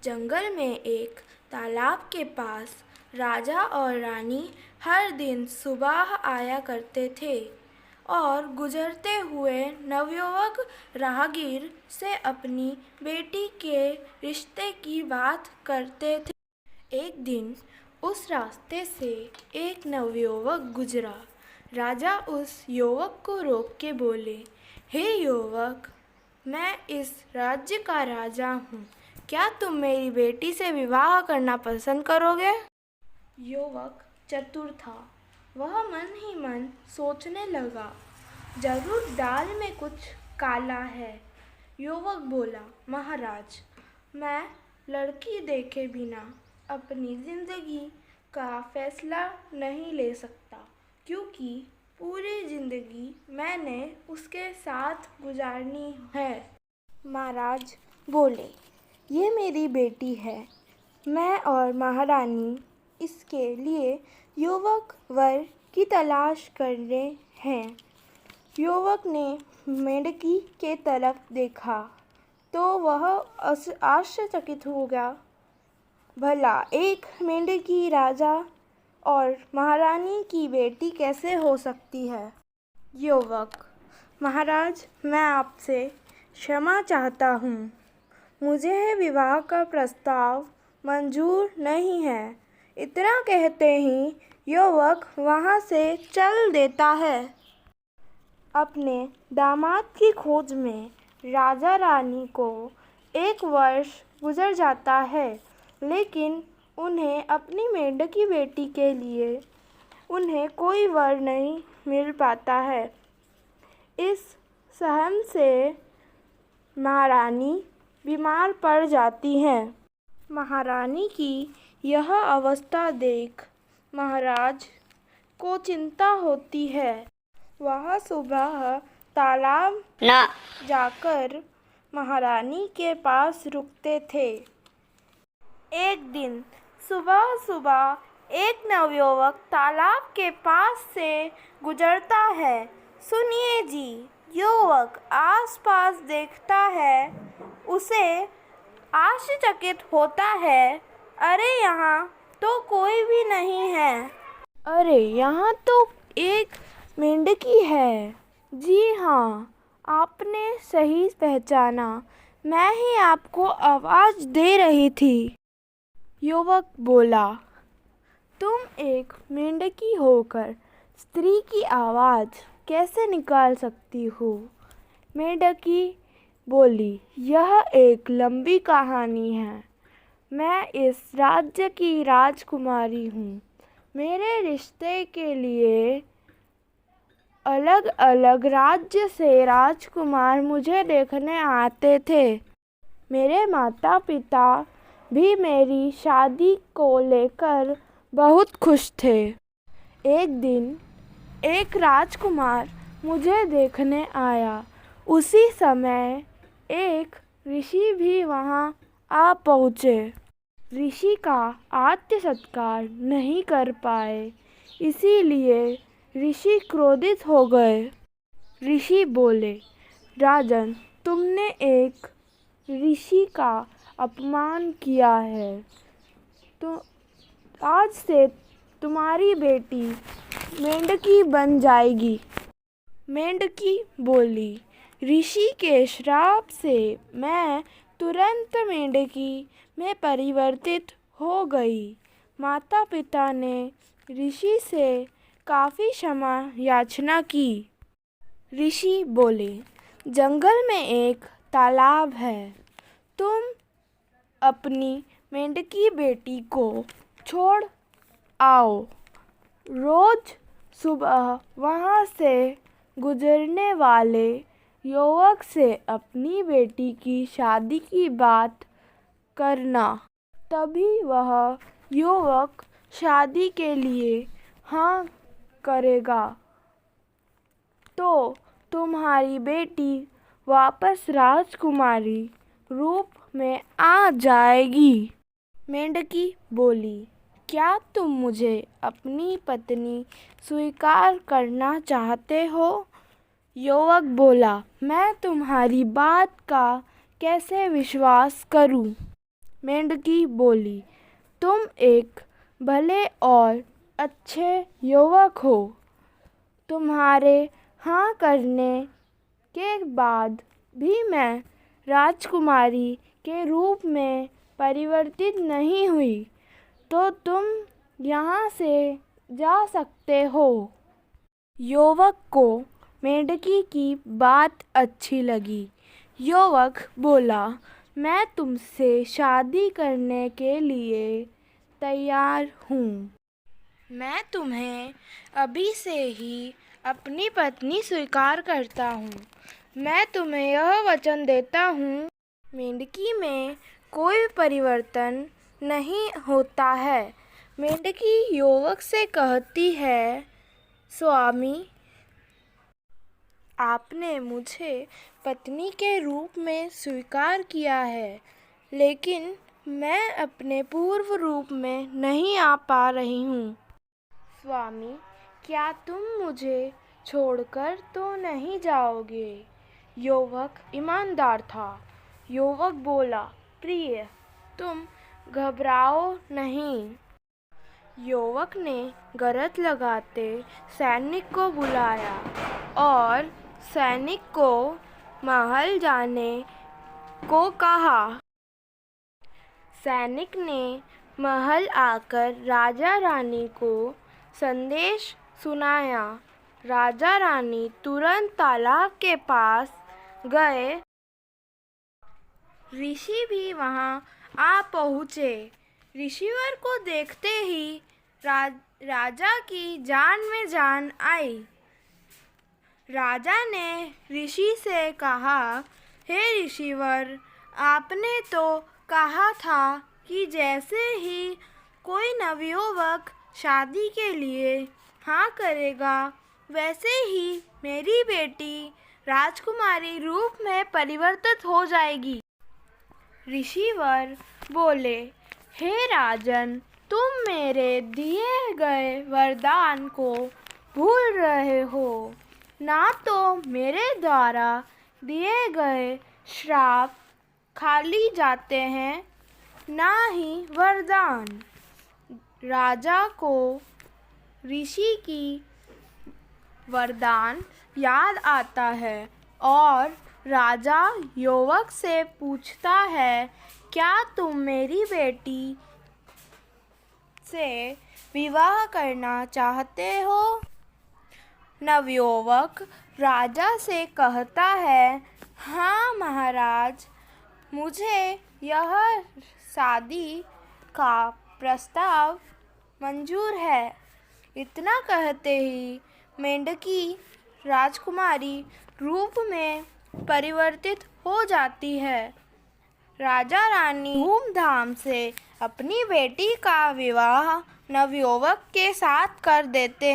जंगल में एक तालाब के पास राजा और रानी हर दिन सुबह आया करते थे और गुजरते हुए नवयुवक राहगीर से अपनी बेटी के रिश्ते की बात करते थे। एक दिन उस रास्ते से एक नवयुवक गुजरा। राजा उस युवक को रोक के बोले, हे युवक, मैं इस राज्य का राजा हूँ, क्या तुम मेरी बेटी से विवाह करना पसंद करोगे? युवक चतुर था। वह मन ही मन सोचने लगा, जरूर दाल में कुछ काला है। युवक बोला, महाराज, मैं लड़की देखे बिना अपनी जिंदगी का फैसला नहीं ले सकता, क्योंकि पूरी जिंदगी मैंने उसके साथ गुजारनी है। महाराज बोले, ये मेरी बेटी है, मैं और महारानी इसके लिए युवक वर की तलाश कर रहे हैं। युवक ने मेंढकी के तरफ देखा तो वह आश्चर्यचकित हो गया। भला एक मेंढकी राजा और महारानी की बेटी कैसे हो सकती है? युवक, महाराज, मैं आपसे क्षमा चाहता हूँ, मुझे विवाह का प्रस्ताव मंजूर नहीं है। इतना कहते ही युवक वहाँ से चल देता है। अपने दामाद की खोज में राजा रानी को 1 वर्ष गुजर जाता है, लेकिन उन्हें अपनी मेंढकी बेटी के लिए उन्हें कोई वर नहीं मिल पाता है। इस सहम से महारानी बीमार पड़ जाती हैं। महारानी की यह अवस्था देख महाराज को चिंता होती है। वह सुबह तालाब जाकर महारानी के पास रुकते थे। एक दिन सुबह सुबह एक नवयुवक तालाब के पास से गुजरता है। सुनिए जी, युवक आसपास देखता है, उसे आश्चर्यचकित होता है, अरे यहाँ तो कोई भी नहीं है। अरे यहाँ तो एक मेंढकी है। जी हाँ, आपने सही पहचाना, मैं ही आपको आवाज़ दे रही थी। युवक बोला, तुम एक मेंढकी होकर स्त्री की आवाज़ कैसे निकाल सकती हो? मेंढकी बोली, यह एक लंबी कहानी है। मैं इस राज्य की राजकुमारी हूँ। मेरे रिश्ते के लिए अलग अलग राज्य से राजकुमार मुझे देखने आते थे। मेरे माता पिता भी मेरी शादी को लेकर बहुत खुश थे। एक दिन एक राजकुमार मुझे देखने आया। उसी समय एक ऋषि भी वहाँ आ पहुँचे। ऋषि का आतिथ्य सत्कार नहीं कर पाए, इसीलिए ऋषि क्रोधित हो गए। ऋषि बोले, राजन, तुमने एक ऋषि का अपमान किया है, तो आज से तुम्हारी बेटी मेंढकी बन जाएगी। मेंढकी बोली, ऋषि के श्राप से मैं तुरंत मेंढकी में परिवर्तित हो गई। माता पिता ने ऋषि से काफ़ी क्षमा याचना की। ऋषि बोले, जंगल में एक तालाब है, तुम अपनी मेंढकी बेटी को छोड़ आओ। रोज सुबह वहाँ से गुजरने वाले युवक से अपनी बेटी की शादी की बात करना, तभी वह युवक शादी के लिए हाँ करेगा, तो तुम्हारी बेटी वापस राजकुमारी रूप में आ जाएगी। मेंढकी बोली, क्या तुम मुझे अपनी पत्नी स्वीकार करना चाहते हो? युवक बोला, मैं तुम्हारी बात का कैसे विश्वास करूं? मेंढकी बोली, तुम एक भले और अच्छे युवक हो। तुम्हारे हाँ करने के बाद भी मैं राजकुमारी के रूप में परिवर्तित नहीं हुई, तो तुम यहाँ से जा सकते हो। युवक को मेंढकी की बात अच्छी लगी। युवक बोला, मैं तुमसे शादी करने के लिए तैयार हूँ। मैं तुम्हें अभी से ही अपनी पत्नी स्वीकार करता हूँ। मैं तुम्हें यह वचन देता हूँ, मेंढकी में कोई परिवर्तन नहीं होता है। मेंढकी युवक से कहती है, स्वामी, आपने मुझे पत्नी के रूप में स्वीकार किया है, लेकिन मैं अपने पूर्व रूप में नहीं आ पा रही हूँ। स्वामी, क्या तुम मुझे छोड़कर तो नहीं जाओगे? युवक ईमानदार था। युवक बोला, प्रिय, तुम घबराओ नहीं। युवक ने गरज लगाते सैनिक को बुलाया और सैनिक को महल जाने को कहा। सैनिक ने महल आकर राजा रानी को संदेश सुनाया। राजा रानी तुरंत तालाब के पास गए। ऋषि भी वहां आ पहुँचे। ऋषिवर को देखते ही राजा की जान में जान आई। राजा ने ऋषि से कहा, हे ऋषिवर, आपने तो कहा था कि जैसे ही कोई नवयुवक शादी के लिए हाँ करेगा, वैसे ही मेरी बेटी राजकुमारी रूप में परिवर्तित हो जाएगी। ऋषिवर बोले, हे राजन, तुम मेरे दिए गए वरदान को भूल रहे हो। ना तो मेरे द्वारा दिए गए श्राप खाली जाते हैं, ना ही वरदान। राजा को ऋषि की वरदान याद आता है और राजा युवक से पूछता है, क्या तुम मेरी बेटी से विवाह करना चाहते हो? नवयुवक राजा से कहता है, हाँ महाराज, मुझे यह शादी का प्रस्ताव मंजूर है। इतना कहते ही मेंढकी राजकुमारी रूप में परिवर्तित हो जाती है। राजा रानी धूमधाम से अपनी बेटी का विवाह नवयुवक के साथ कर देते हैं।